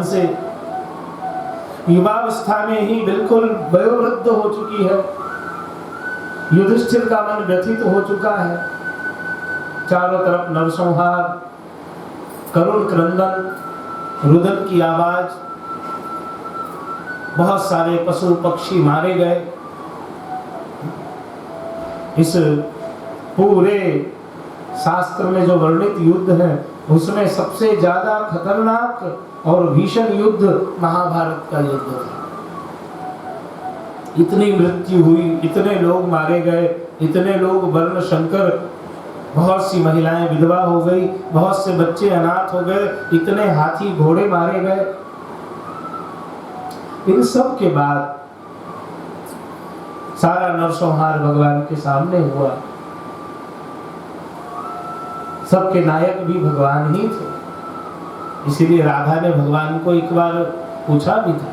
मन से। युवावस्था में ही बिल्कुल वयोवृद्ध हो चुकी है। युधिष्ठिर का मन व्यथित हो चुका है। चारों तरफ नरसंहार, करुण क्रंदन, रुदन की आवाज, बहुत सारे पशु पक्षी मारे गए। इस पूरे शास्त्र में जो वर्णित युद्ध है उसमें सबसे ज्यादा खतरनाक और भीषण युद्ध महाभारत का युद्ध था। इतनी मृत्यु हुई, इतने लोग मारे गए, इतने लोग वर्ण शंकर, बहुत सी महिलाएं विधवा हो गई, बहुत से बच्चे अनाथ हो गए, इतने हाथी घोड़े मारे गए। इन सब के बाद सारा नरसंहार भगवान के सामने हुआ। सबके नायक भी भगवान ही थे। इसीलिए राधा ने भगवान को एक बार पूछा भी था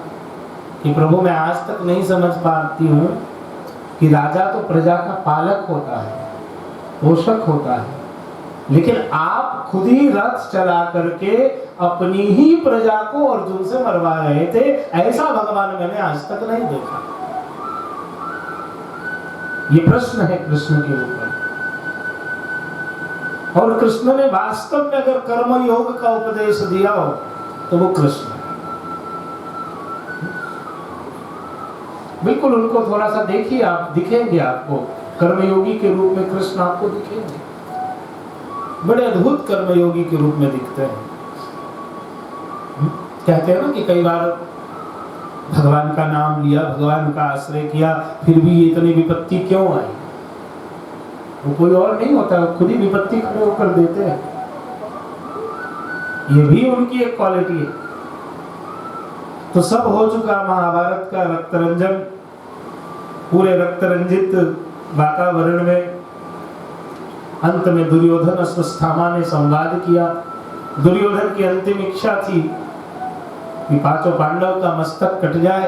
कि प्रभु, मैं आज तक नहीं समझ पाती हूँ कि राजा तो प्रजा का पालक होता है, पोषक होता है, लेकिन आप खुद ही रथ चला करके अपनी ही प्रजा को अर्जुन से मरवा रहे थे। ऐसा भगवान मैंने आज तक नहीं देखा। ये प्रश्न है कृष्ण के ऊपर। और कृष्ण ने वास्तव में अगर कर्म योग का उपदेश दिया हो तो वो कृष्ण है। बिल्कुल उनको थोड़ा सा देखिए आप, दिखेंगे आपको कर्मयोगी के रूप में कृष्ण आपको दिखेंगे। बड़े अद्भुत कर्मयोगी के रूप में दिखते हैं। कहते हैं ना कि कई बार भगवान का नाम लिया, भगवान का आश्रय किया, फिर भी इतनी विपत्ति क्यों आई? वो कोई और नहीं होता, खुद ही विपत्ति खड़े होकर देते हैं। ये भी उनकी एक क्वालिटी है। तो सब हो चुका महाभारत का रक्तरंजन। पूरे रक्तरंजित वातावरण में अंत में दुर्योधन अश्वत्थामा ने संवाद किया। दुर्योधन की अंतिम इच्छा थी कि पांचों पांडव का मस्तक कट जाए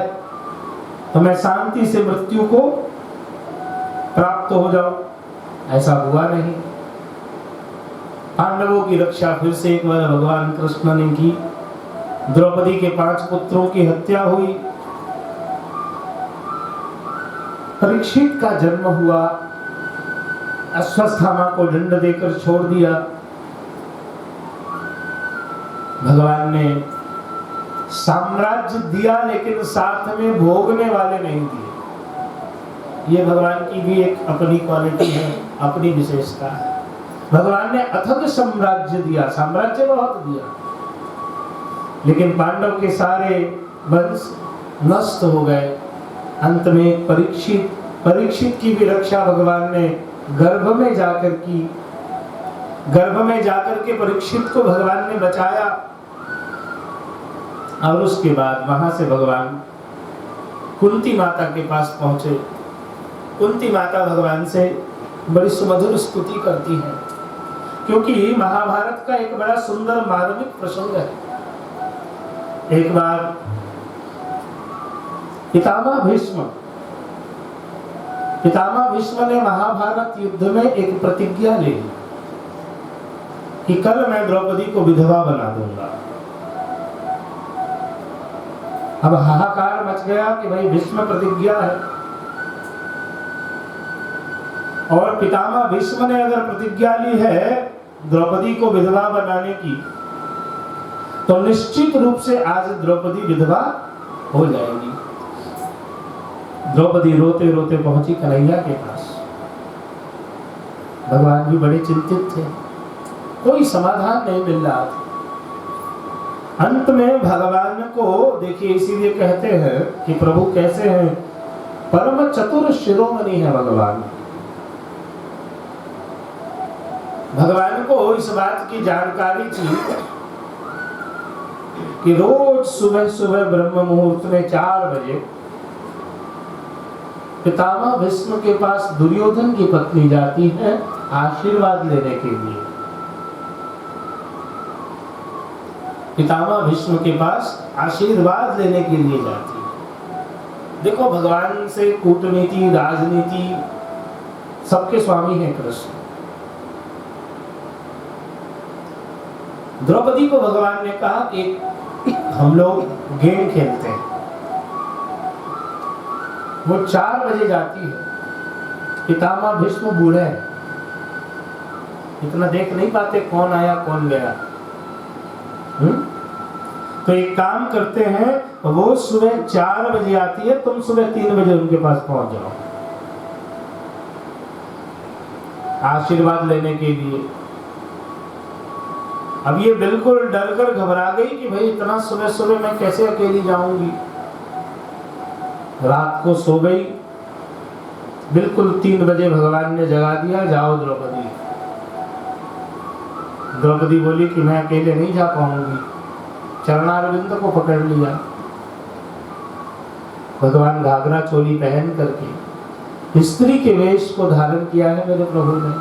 तो मैं शांति से मृत्यु को प्राप्त हो जाऊं। ऐसा हुआ नहीं। पांडवों की रक्षा फिर से एक बार भगवान कृष्ण ने की। द्रौपदी के 5 पुत्रों की हत्या हुई। परीक्षित का जन्म हुआ। अश्वत्थामा को दंड देकर छोड़ दिया। भगवान ने साम्राज्य दिया लेकिन साथ में भोगने वाले नहीं दिए। ये भगवान की भी एक अपनी क्वालिटी है, अपनी विशेषता है। भगवान ने अथक साम्राज्य दिया, साम्राज्य बहुत दिया, लेकिन पांडव के सारे वंश नष्ट हो गए। अंत में परीक्षित की भी रक्षा भगवान ने गर्भ में जाकर की। गर्भ में जाकर के परीक्षित को भगवान ने बचाया। और उसके बाद वहां से भगवान कुंती माता के पास पहुंचे। कुंती माता भगवान से बड़ी सुमधुर स्तुति करती है, क्योंकि महाभारत का एक बड़ा सुंदर मार्मिक प्रसंग है। एक बार पितामह भीष्म ने महाभारत युद्ध में एक प्रतिज्ञा ली कि कल मैं द्रौपदी को विधवा बना दूंगा। अब हाहाकार मच गया कि भाई भीष्म प्रतिज्ञा है, और पितामह भीष्म ने अगर प्रतिज्ञा ली है द्रौपदी को विधवा बनाने की, तो निश्चित रूप से आज द्रौपदी विधवा हो जाएगी। द्रौपदी रोते रोते पहुंची कन्हैया के पास। भगवान भी बड़े चिंतित थे, कोई समाधान नहीं मिल रहा था। अंत में भगवान को देखिए, इसीलिए कहते हैं कि प्रभु कैसे हैं, परम चतुर शिरोमणि है भगवान। भगवान को इस बात की जानकारी थी कि रोज सुबह सुबह ब्रह्म मुहूर्त में 4 बजे पितामह भीष्म के पास दुर्योधन की पत्नी जाती है आशीर्वाद लेने के लिए। पितामह भीष्म के पास आशीर्वाद लेने के लिए जाती है। देखो, भगवान से कूटनीति, राजनीति सबके स्वामी हैं कृष्ण। द्रौपदी को भगवान ने कहा कि हम लोग गेम खेलते हैं, वो 4 बजे जाती है, पितामह भीष्म बूढ़े हैं, इतना देख नहीं पाते कौन आया कौन गया। तो एक काम करते हैं, वो सुबह 4 बजे आती है, तुम सुबह 3 बजे उनके पास पहुंच जाओ आशीर्वाद लेने के लिए। अब ये बिल्कुल डर कर घबरा गई कि भाई इतना सुबह सुबह मैं कैसे अकेली जाऊंगी। रात को सो गई, बिल्कुल 3 बजे भगवान ने जगा दिया, जाओ द्रौपदी। द्रौपदी बोली कि मैं अकेले नहीं जा पाऊंगी, चरणारविंद को पकड़ लिया। भगवान घाघरा चोली पहन करके स्त्री के वेश को धारण किया है मेरे प्रभु ने,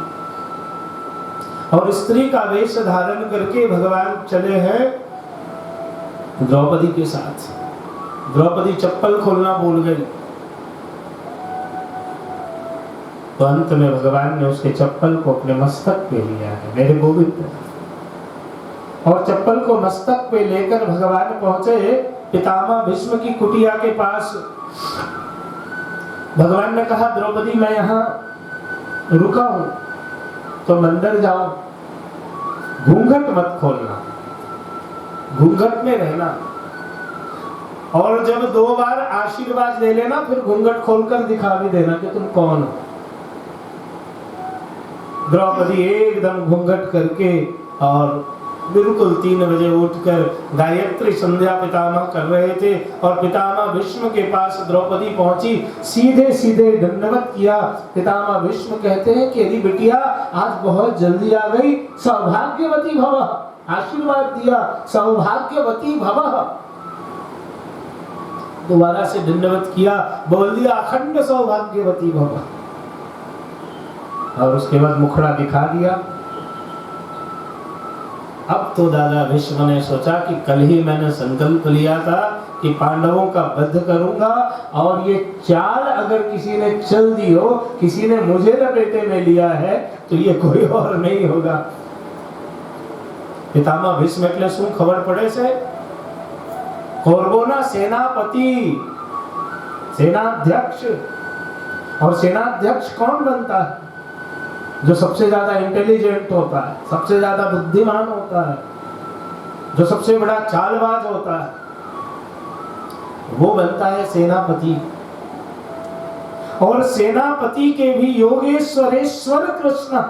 और स्त्री का वेश धारण करके भगवान चले हैं द्रौपदी के साथ। द्रौपदी चप्पल खोलना भूल गई, तो अंत में भगवान ने उसके चप्पल को अपने मस्तक पे लिया है मेरे गोविंद, और चप्पल को मस्तक पे लेकर भगवान पहुंचे पितामह भीष्म की कुटिया के पास। भगवान ने कहा द्रौपदी मैं यहाँ रुका हूं, तुम अंदर जाओ, घूंघट मत खोलना, घूंघट में रहना, और जब 2 बार आशीर्वाद ले लेना फिर घूंघट खोलकर दिखा भी देना कि तुम कौन हो। द्रौपदी एकदम घूंघट करके और बिल्कुल 3 बजे उठकर गायत्री संध्या पितामह कर रहे थे, और पितामह भीष्म के पास द्रौपदी पहुंची, सीधे सीधे दंडवत किया। पितामह भीष्म कहते हैं कि यदि बिटिया आज बहुत जल्दी आ गई, सौभाग्यवती भव, आशीर्वाद दिया, सौभाग्यवती भव। दोबारा से दंडवत किया, बोल दिया अखंड सौभाग्यवती भव, और उसके बाद मुखड़ा दिखा दिया। अब तो दादा भीष्म ने सोचा कि कल ही मैंने संकल्प लिया था कि पांडवों का वध करूंगा, और ये चाल अगर किसी ने चल दी हो, किसी ने मुझे लपेटे में लिया है, तो ये कोई और नहीं होगा। पितामह भीष्म के શું खबर पड़े से कौरवों सेनापति, सेनाध्यक्ष, और सेनाध्यक्ष कौन बनता है? जो सबसे ज्यादा इंटेलिजेंट होता है, सबसे ज्यादा बुद्धिमान होता है, जो सबसे बड़ा चालबाज होता है, वो बनता है सेनापति। और सेनापति के भी योगेश्वरेश्वर कृष्ण।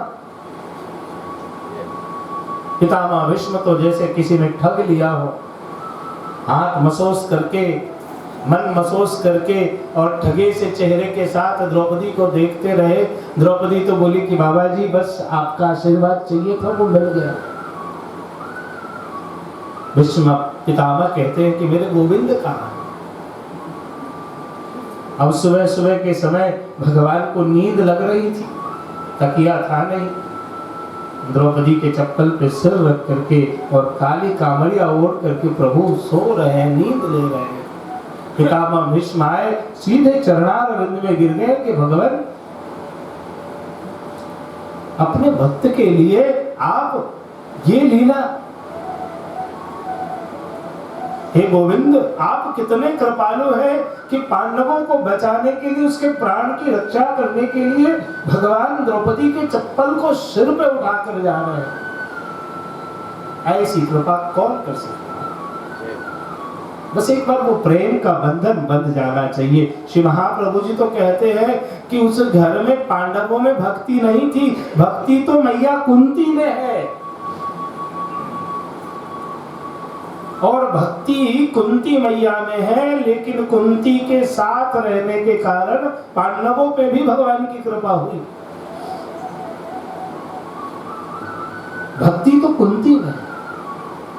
पितामह भीष्म तो जैसे किसी ने ठग लिया हो, हाथ मसोस करके, मन मसोस करके और ठगे से चेहरे के साथ द्रौपदी को देखते रहे। द्रौपदी तो बोली कि बाबा जी बस आपका आशीर्वाद चाहिए था, वो मिल गया। भीष्म पितामह कहते हैं कि मेरे गोविंद कहाँ? अब सुबह सुबह के समय भगवान को नींद लग रही थी, तकिया था नहीं, द्रौपदी के चप्पल पे सिर रख करके और काली कामड़िया ओढ़ करके प्रभु सो रहे हैं, नींद ले रहे हैं। पितामह भीष्म आए, सीधे चरणारविंद में गिर गए कि भगवान अपने भक्त के लिए आप ये लीला, हे गोविंद आप कितने कृपालु हैं कि पांडवों को बचाने के लिए, उसके प्राण की रक्षा करने के लिए भगवान द्रौपदी के चप्पल को सिर पे उठाकर जा रहे हैं। ऐसी कृपा कौन कर सकता है? बस एक बार वो प्रेम का बंधन बंध जाना चाहिए। श्री महाप्रभु जी तो कहते हैं कि उस घर में पांडवों में भक्ति नहीं थी, भक्ति तो मैया कुंती में है, और भक्ति कुंती मैया में है, लेकिन कुंती के साथ रहने के कारण पांडवों पे भी भगवान की कृपा हुई। भक्ति तो कुंती में,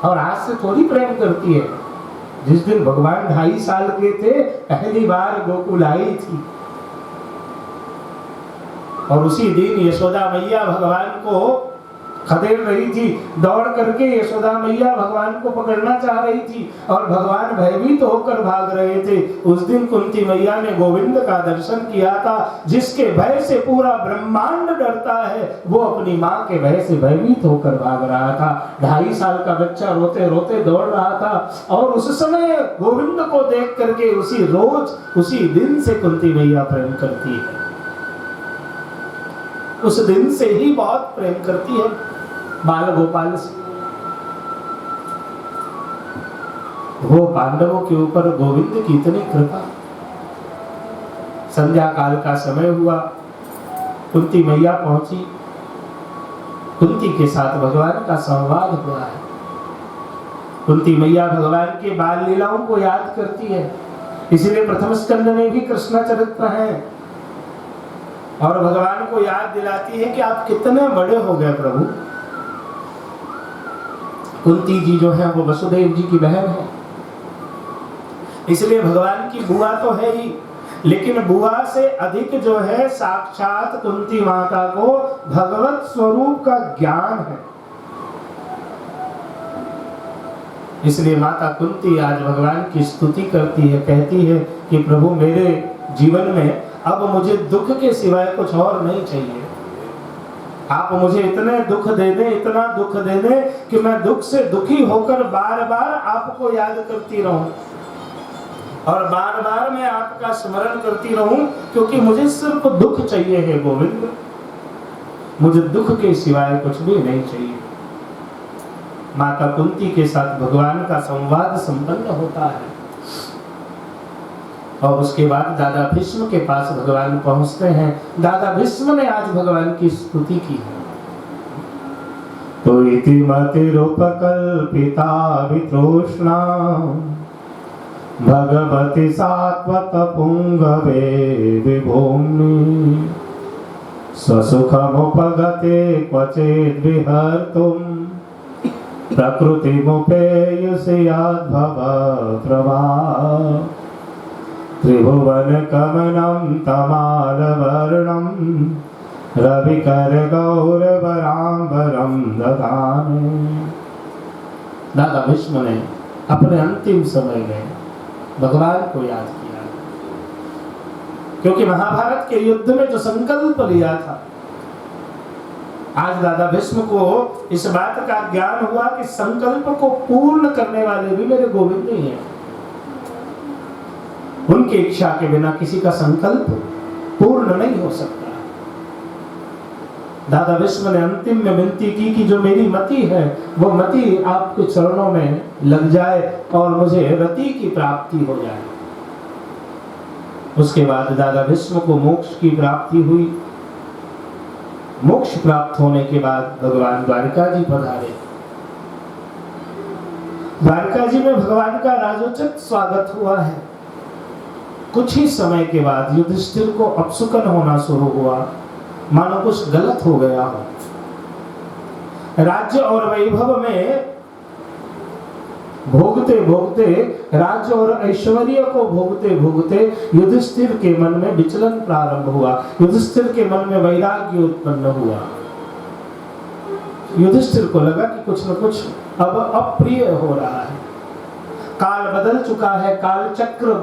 और आज से थोड़ी प्रेम करती है। जिस दिन भगवान 2.5 साल के थे, पहली बार गोकुल आई थी, और उसी दिन यशोदा मैया भगवान को खदेड़ रही थी, दौड़ करके यशोदा मैया भगवान को पकड़ना चाह रही थी और भगवान भयभीत होकर भाग रहे थे। उस दिन कुंती मैया ने गोविंद का दर्शन किया था। जिसके भय से पूरा ब्रह्मांड डरता है, वो अपनी माँ के भय से भयभीत होकर भाग रहा था। 2.5 साल का बच्चा रोते रोते दौड़ रहा था और उस समय गोविंद को देख करके उसी दिन से कुंती मैया प्रेम करती है। उस दिन से ही बहुत प्रेम करती है बाल गोपाल से। वो पांडवों के ऊपर गोविंद की इतनी कृपा। संध्या काल का समय हुआ, कुंती मैया पहुंची, कुंती के साथ भगवान का संवाद हुआ है। कुंती मैया भगवान के बाल लीलाओं को याद करती है, इसलिए प्रथम स्कंद में भी कृष्णाचरित्र है और भगवान को याद दिलाती है कि आप कितने बड़े हो गए प्रभु। कुंती जी जो है वो वसुदेव जी की बहन है, इसलिए भगवान की बुआ तो है ही, लेकिन बुआ से अधिक जो है साक्षात कुंती माता को भगवत स्वरूप का ज्ञान है। इसलिए माता कुंती आज भगवान की स्तुति करती है, कहती है कि प्रभु मेरे जीवन में अब मुझे दुख के सिवाय कुछ और नहीं चाहिए। आप मुझे इतने दुख दे दें, इतना दुख दे दें कि मैं दुख से दुखी होकर बार बार आपको याद करती रहूं और बार बार मैं आपका स्मरण करती रहूं, क्योंकि मुझे सिर्फ दुख चाहिए है गोविंद, मुझे दुख के सिवाय कुछ भी नहीं चाहिए। माता कुंती के साथ भगवान का संवाद संपन्न होता है और उसके बाद दादा भीष्म के पास भगवान पहुंचते हैं। दादा भीष्म ने आज भगवान की स्तुति की है। तो इति मतिरुपकल्पिता वितृष्णा भगवति सात्वत पुंगवे विभूमि स्वसुखमुपगते क्वचिद् विहर्तुम् प्रकृतिमुपेयुषि यद्भवप्रभा त्रिभुवन कमनं तमालवर्णं रविकर गौरवराम्बरं दधाने। दादा भीष्म ने अपने अंतिम समय में भगवान को याद किया, क्योंकि महाभारत के युद्ध में जो संकल्प लिया था, आज दादा भीष्म को इस बात का ज्ञान हुआ कि संकल्प को पूर्ण करने वाले भी मेरे गोविंद ही हैं। उनकी इच्छा के बिना किसी का संकल्प पूर्ण नहीं हो सकता। दादा भीष्म ने अंतिम में विनती की कि जो मेरी मति है वो मति आपके चरणों में लग जाए और मुझे रति की प्राप्ति हो जाए। उसके बाद दादा भीष्म को मोक्ष की प्राप्ति हुई। मोक्ष प्राप्त होने के बाद भगवान द्वारिका जी पधारे। द्वारिका जी में भगवान का राजोचित स्वागत हुआ है। कुछ ही समय के बाद युधिष्ठिर को अपसुकन होना शुरू हुआ, मानो कुछ गलत हो गया हो। राज्य और वैभव में भोगते भोगते, राज्य और ऐश्वर्य को भोगते भोगते युधिष्ठिर के मन में विचलन प्रारंभ हुआ। युधिष्ठिर के मन में वैराग्य उत्पन्न हुआ। युधिष्ठिर को लगा कि कुछ न कुछ अब अप्रिय हो रहा है। काल बदल चुका है, काल चक्र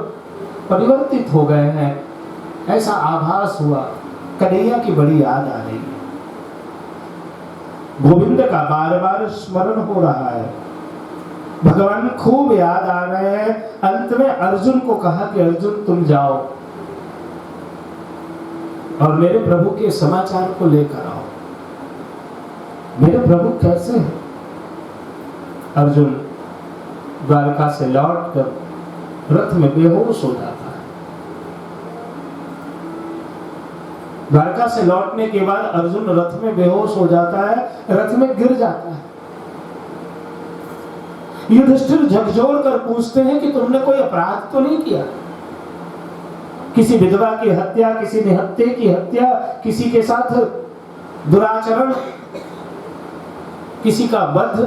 परिवर्तित हो गए हैं, ऐसा आभास हुआ। कन्हैया की बड़ी याद आ रही है, गोविंद का बार बार स्मरण हो रहा है, भगवान खूब याद आ रहे हैं। अंत में अर्जुन को कहा कि अर्जुन तुम जाओ और मेरे प्रभु के समाचार को लेकर आओ। मेरे प्रभु कैसे हैं? अर्जुन द्वारका से लौटकर रथ में बेहोश हो जाता है। द्वारका से लौटने के बाद अर्जुन रथ में बेहोश हो जाता है, रथ में गिर जाता है। युधिष्ठिर झकझोर कर पूछते हैं कि तुमने कोई अपराध तो नहीं किया? किसी विधवा की हत्या, किसी निहत्थे की हत्या, किसी के साथ दुराचरण, किसी का वध?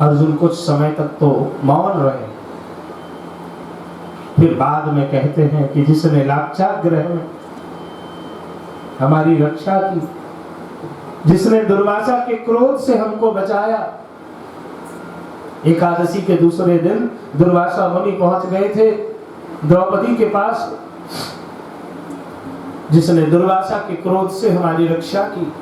अर्जुन कुछ समय तक तो मौन रहे, फिर बाद में कहते हैं कि जिसने लाक्षागृह में हमारी रक्षा की, जिसने दुर्वासा के क्रोध से हमको बचाया। एकादशी के दूसरे दिन दुर्वासा मुनि पहुंच गए थे द्रौपदी के पास, जिसने दुर्वासा के क्रोध से हमारी रक्षा की,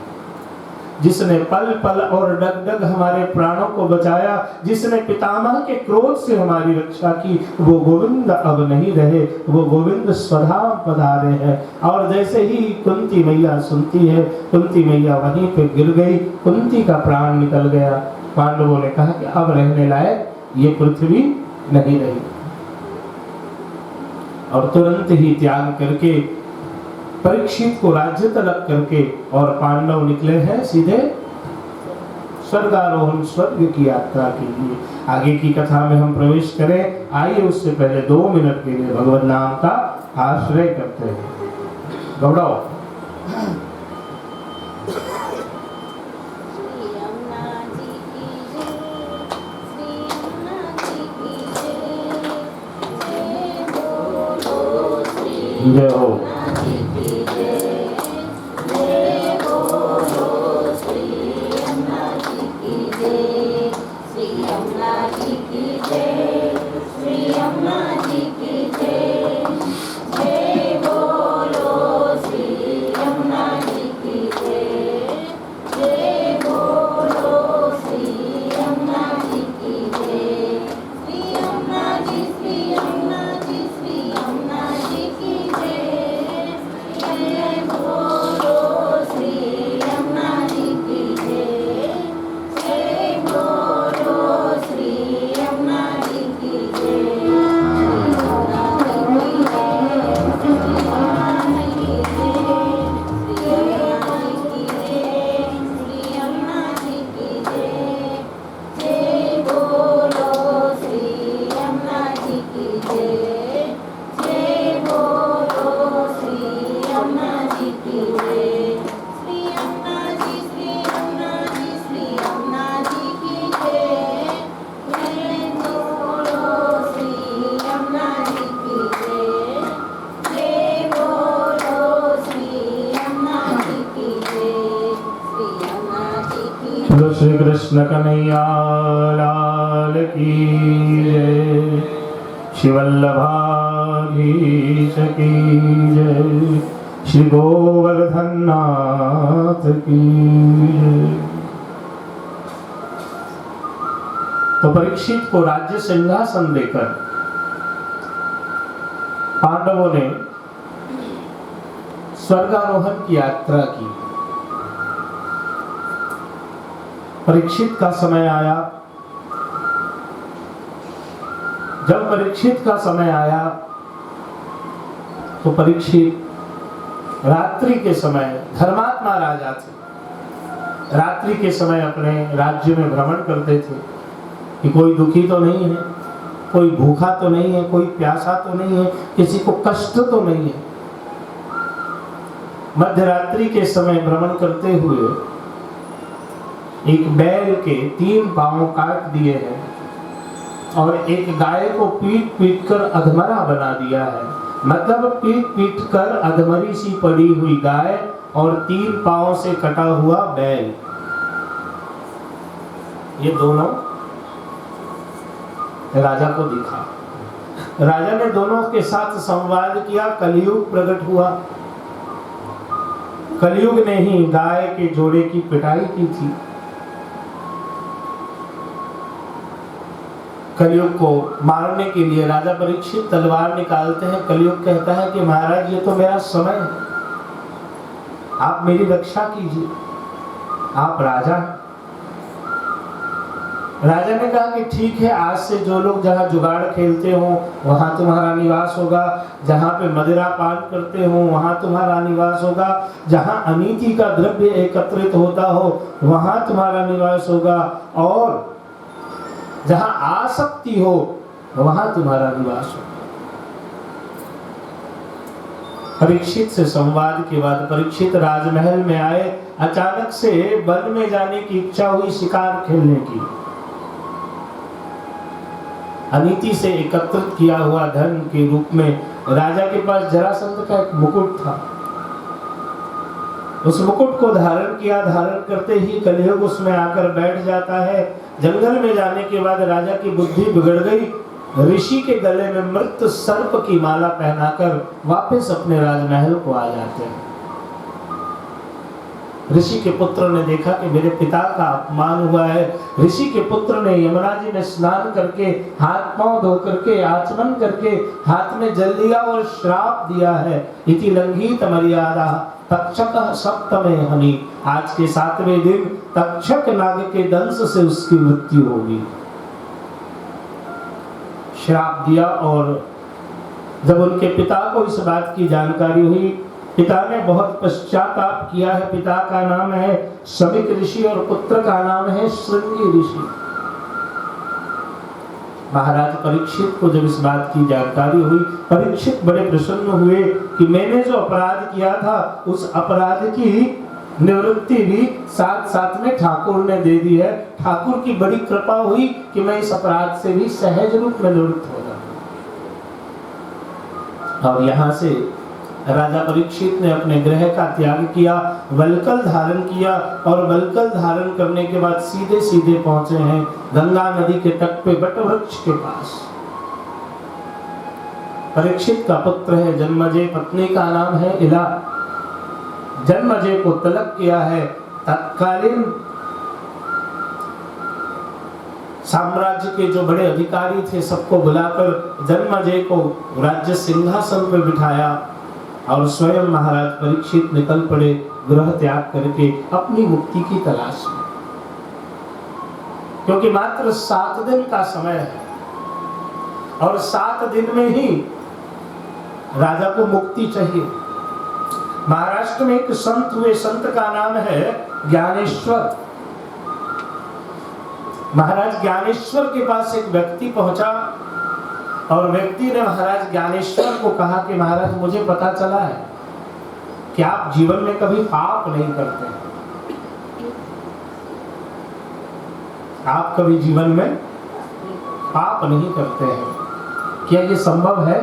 जिसने पल पल और डग डग हमारे प्राणों को बचाया, जिसने पितामह के क्रोध से हमारी रक्षा की, वो गोविंद अब नहीं रहे, वो गोविंद स्वधा पधारे हैं। और जैसे ही कुंती मैया सुनती है, कुंती मैया वहीं पे गिर गई, कुंती का प्राण निकल गया। पांडवों ने कहा कि अब रहने लायक ये पृथ्वी नहीं रही, और तुरंत ही त्याग करके परीक्षित को राज्य तलक करके और पांडव निकले हैं सीधे स्वर्गारोहण, स्वर्ग की यात्रा के लिए। आगे की कथा में हम प्रवेश करें, आइए उससे पहले 2 मिनट के लिए भगवत नाम का आश्रय करते हैं। गौड़ाओ जय हो। श्री कृष्ण कन्हैया लाल की जय, श्री वल्लभाधीश की जय, श्री गोवर्धन नाथ की जय। तो परीक्षित को राज्य सिंहासन देकर पांडवों ने स्वर्गारोहण की यात्रा की। परीक्षित का समय आया। जब परीक्षित का समय आया तो परीक्षित रात्रि के समय, धर्मात्मा राजा थे, रात्रि के समय अपने राज्य में भ्रमण करते थे कि कोई दुखी तो नहीं है, कोई भूखा तो नहीं है, कोई प्यासा तो नहीं है, किसी को कष्ट तो नहीं है। मध्यरात्रि के समय भ्रमण करते हुए एक बैल के 3 पांव काट दिए हैं और एक गाय को पीट पीट कर अधमरा बना दिया है। मतलब पीट पीट कर अधमरी सी पड़ी हुई गाय और 3 पांव से कटा हुआ बैल, ये दोनों राजा को दिखा। राजा ने दोनों के साथ संवाद किया। कलयुग प्रकट हुआ। कलयुग ने ही गाय के जोड़े की पिटाई की थी। कलयुग को मारने के लिए राजा परीक्षित तलवार निकालते हैं। कलयुग कहता है कि महाराज ये तो मेरा समय है, आप मेरी रक्षा कीजिए, आप राजा हैं। राजा ने कहा कि ठीक है, आज से जो लोग जहाँ जुगाड़ खेलते हो वहां तुम्हारा निवास होगा, जहाँ पे मदिरा पान करते हो वहां तुम्हारा निवास होगा, जहाँ अनीति का द्रव्य एकत्रित होता हो वहां तुम्हारा निवास होगा, और जहां आसक्ति हो वहां तुम्हारा निवास हो। परीक्षित से संवाद के बाद परीक्षित राजमहल में आए। अचानक से वन में जाने की इच्छा हुई शिकार खेलने की। अनीति से एकत्रित किया हुआ धन के रूप में राजा के पास जरासंध का एक मुकुट था। उस मुकुट को धारण किया, धारण करते ही कलयुग उसमें आकर बैठ जाता है। जंगल में जाने के बाद राजा की बुद्धि बिगड़ गई, ऋषि के गले में मृत सर्प की माला पहनाकर वापस अपने राजमहल को आ जाते हैं। ऋषि के पुत्र ने देखा कि मेरे पिता का अपमान हुआ है। ऋषि के पुत्र ने यमुना जी में स्नान करके, हाथ पांव धो करके, आचमन करके हाथ में जल दिया और श्राप दिया है, इति लंघित मर्यादा तक्षक सप्तमे हनि। आज के 7वें दिन तक्षक नाग के दंश से उसकी मृत्यु होगी। श्राप दिया। और जब उनके पिता को इस बात की जानकारी हुई, पिता ने बहुत पश्चाताप किया है। पिता का नाम है शमिक ऋषि और पुत्र का नाम है श्रृंगी ऋषि। महाराज परीक्षित को जब इस बात की जानकारी हुई, परीक्षित बड़े प्रसन्न हुए कि मैंने जो अपराध किया था उस अपराध की निवृत्ति भी साथ साथ में ठाकुर ने दे दी है। ठाकुर की बड़ी कृपा हुई कि मैं इस अपराध से भी सहज रूप में निवृत्त हो जाऊं। और यहां से राजा परीक्षित ने अपने गृह का त्याग किया, वल्कल धारण किया और वल्कल धारण करने के बाद सीधे सीधे पहुंचे हैं गंगा नदी के तट पे वटवृक्ष के पास। परीक्षित का पुत्र है जन्मजय, पत्नी का नाम है इला। जन्मजय को तलब किया है। तत्कालीन साम्राज्य के जो बड़े अधिकारी थे सबको बुलाकर जन्मजय को राज्य सिंहासन पर बिठाया और स्वयं महाराज परीक्षित निकल पड़े गृह त्याग करके अपनी मुक्ति की तलाश में। क्योंकि मात्र 7 दिन का समय है और 7 दिन में ही राजा को मुक्ति चाहिए। महाराष्ट्र में एक संत हुए, संत का नाम है ज्ञानेश्वर। महाराज ज्ञानेश्वर के पास एक व्यक्ति पहुंचा और व्यक्ति ने महाराज ज्ञानेश्वर को कहा कि महाराज मुझे पता चला है कि आप जीवन में कभी पाप नहीं करते, आप कभी जीवन में पाप नहीं करते हैं, क्या ये संभव है?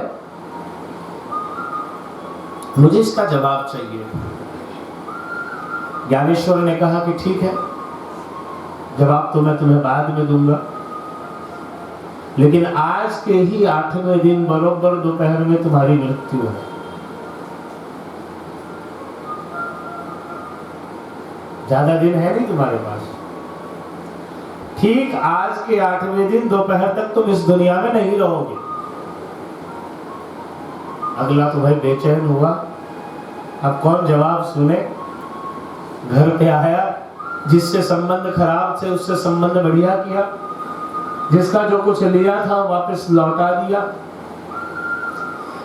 मुझे इसका जवाब चाहिए। ज्ञानेश्वर ने कहा कि ठीक है, जवाब तो मैं तुम्हें बाद में दूंगा, लेकिन आज के ही 8वें दिन बरोबर दोपहर में तुम्हारी मृत्यु है। ज्यादा दिन है नहीं तुम्हारे पास। ठीक आज के 8वें दिन दोपहर तक तुम इस दुनिया में नहीं रहोगे। अगला तो भाई बेचैन हुआ, अब कौन जवाब सुने। घर पे आया, जिससे संबंध खराब थे उससे संबंध बढ़िया किया, जिसका जो कुछ लिया था वापस लौटा दिया,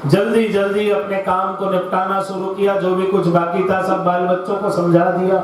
जल्दी जल्दी अपने काम को निपटाना शुरू किया, जो भी कुछ बाकी था सब बाल बच्चों को समझा दिया।